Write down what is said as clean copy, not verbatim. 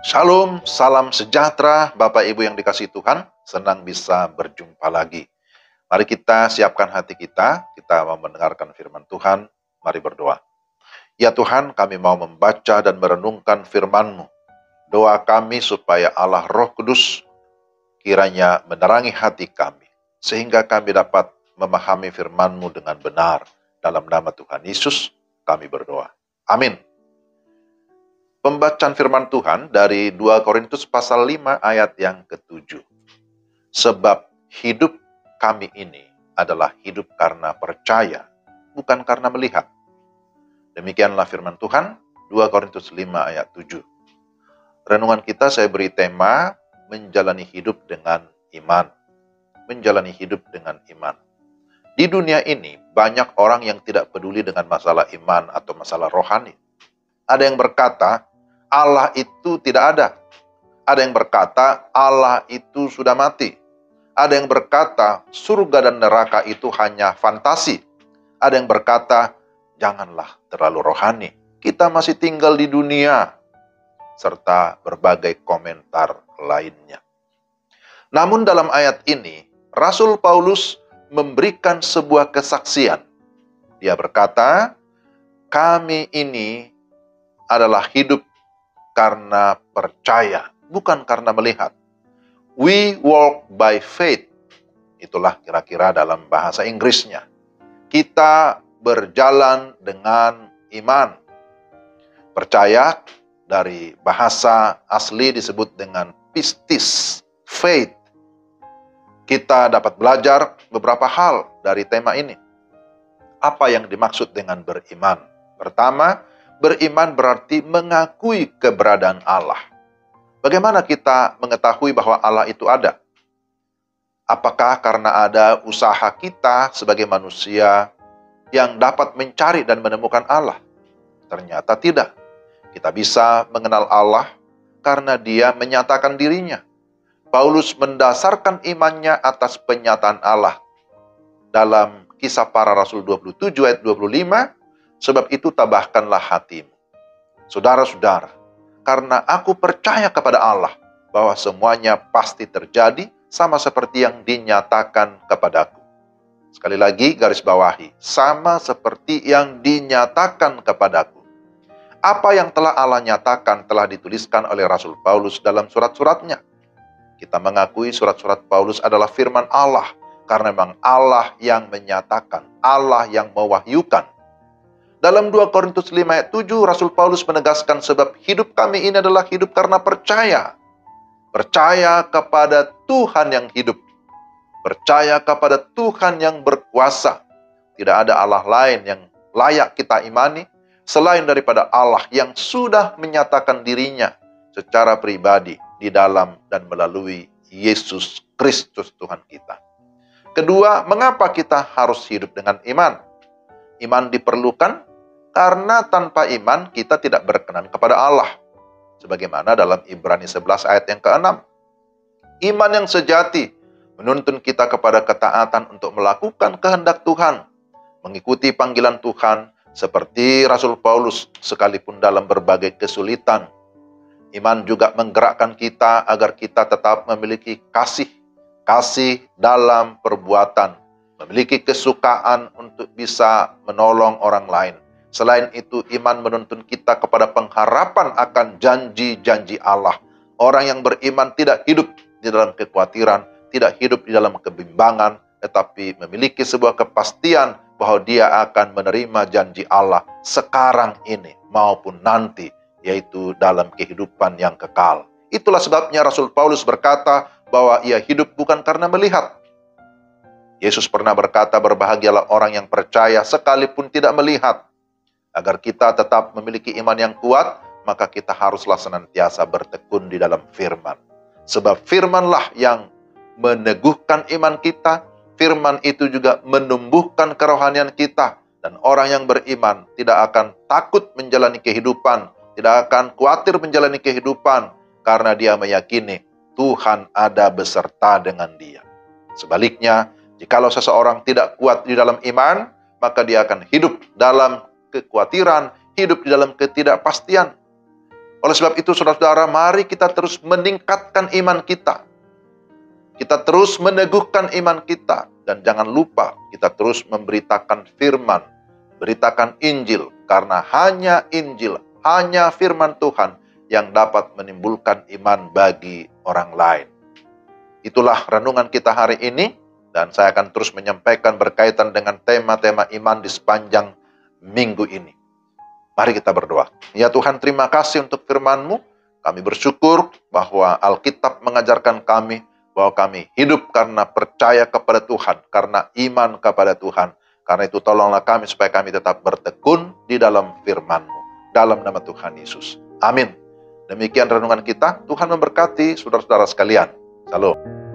Shalom, salam sejahtera Bapak Ibu yang dikasihi Tuhan. Senang bisa berjumpa lagi. Mari kita siapkan hati kita mau mendengarkan firman Tuhan. Mari berdoa. Ya Tuhan, kami mau membaca dan merenungkan firman-Mu. Doa kami supaya Allah Roh Kudus kiranya menerangi hati kami, sehingga kami dapat memahami firman-Mu dengan benar. Dalam nama Tuhan Yesus, kami berdoa. Amin. Pembacaan firman Tuhan dari 2 Korintus pasal 5 ayat yang ke-7. Sebab hidup kami ini adalah hidup karena percaya, bukan karena melihat. Demikianlah firman Tuhan, 2 Korintus 5 ayat 7. Renungan kita saya beri tema, menjalani hidup dengan iman. Menjalani hidup dengan iman. Di dunia ini, banyak orang yang tidak peduli dengan masalah iman atau masalah rohani. Ada yang berkata, Allah itu tidak ada. Ada yang berkata, Allah itu sudah mati. Ada yang berkata, surga dan neraka itu hanya fantasi. Ada yang berkata, janganlah terlalu rohani. Kita masih tinggal di dunia. Serta berbagai komentar lainnya. Namun dalam ayat ini, Rasul Paulus memberikan sebuah kesaksian. Dia berkata, kami ini adalah hidup karena percaya, bukan karena melihat. We walk by faith. Itulah kira-kira dalam bahasa Inggrisnya. Kita berjalan dengan iman. Percaya dari bahasa asli disebut dengan pistis, faith. Kita dapat belajar beberapa hal dari tema ini. Apa yang dimaksud dengan beriman? Pertama, beriman berarti mengakui keberadaan Allah. Bagaimana kita mengetahui bahwa Allah itu ada? Apakah karena ada usaha kita sebagai manusia yang dapat mencari dan menemukan Allah? Ternyata tidak. Kita bisa mengenal Allah karena Dia menyatakan dirinya. Paulus mendasarkan imannya atas penyataan Allah. Dalam Kisah Para Rasul 27 ayat 25, sebab itu tabahkanlah hatimu. Saudara-saudara, karena aku percaya kepada Allah bahwa semuanya pasti terjadi sama seperti yang dinyatakan kepadaku. Sekali lagi garis bawahi, sama seperti yang dinyatakan kepadaku. Apa yang telah Allah nyatakan telah dituliskan oleh Rasul Paulus dalam surat-suratnya. Kita mengakui surat-surat Paulus adalah firman Allah, karena memang Allah yang menyatakan, Allah yang mewahyukan. Dalam 2 Korintus 5 ayat 7, Rasul Paulus menegaskan sebab hidup kami ini adalah hidup karena percaya. Percaya kepada Tuhan yang hidup. Percaya kepada Tuhan yang berkuasa. Tidak ada Allah lain yang layak kita imani selain daripada Allah yang sudah menyatakan dirinya secara pribadi di dalam dan melalui Yesus Kristus Tuhan kita. Kedua, mengapa kita harus hidup dengan iman? Iman diperlukan karena tanpa iman kita tidak berkenan kepada Allah. Sebagaimana dalam Ibrani 11 ayat yang ke-6. Iman yang sejati menuntun kita kepada ketaatan untuk melakukan kehendak Tuhan. Mengikuti panggilan Tuhan seperti Rasul Paulus sekalipun dalam berbagai kesulitan. Iman juga menggerakkan kita agar kita tetap memiliki kasih dalam perbuatan. Memiliki kesukaan untuk bisa menolong orang lain. Selain itu, iman menuntun kita kepada pengharapan akan janji-janji Allah. Orang yang beriman tidak hidup di dalam kekhawatiran, tidak hidup di dalam kebimbangan, tetapi memiliki sebuah kepastian bahwa dia akan menerima janji Allah sekarang ini maupun nanti, yaitu dalam kehidupan yang kekal. Itulah sebabnya Rasul Paulus berkata bahwa ia hidup bukan karena melihat. Yesus pernah berkata, berbahagialah orang yang percaya sekalipun tidak melihat. Agar kita tetap memiliki iman yang kuat, maka kita haruslah senantiasa bertekun di dalam firman. Sebab firmanlah yang meneguhkan iman kita, firman itu juga menumbuhkan kerohanian kita. Dan orang yang beriman tidak akan takut menjalani kehidupan, tidak akan khawatir menjalani kehidupan, karena dia meyakini Tuhan ada beserta dengan dia. Sebaliknya, jikalau seseorang tidak kuat di dalam iman, maka dia akan hidup dalam kekhawatiran, hidup di dalam ketidakpastian. Oleh sebab itu, saudara-saudara, mari kita terus meningkatkan iman kita. Kita terus meneguhkan iman kita. Dan jangan lupa, kita terus memberitakan firman, beritakan Injil. Karena hanya Injil, hanya firman Tuhan yang dapat menimbulkan iman bagi orang lain. Itulah renungan kita hari ini. Dan saya akan terus menyampaikan berkaitan dengan tema-tema iman di sepanjang minggu ini. Mari kita berdoa. Ya Tuhan, terima kasih untuk firman-Mu. Kami bersyukur bahwa Alkitab mengajarkan kami bahwa kami hidup karena percaya kepada Tuhan, karena iman kepada Tuhan. Karena itu tolonglah kami supaya kami tetap bertekun di dalam firman-Mu. Dalam nama Tuhan Yesus. Amin. Demikian renungan kita. Tuhan memberkati saudara-saudara sekalian. Salam.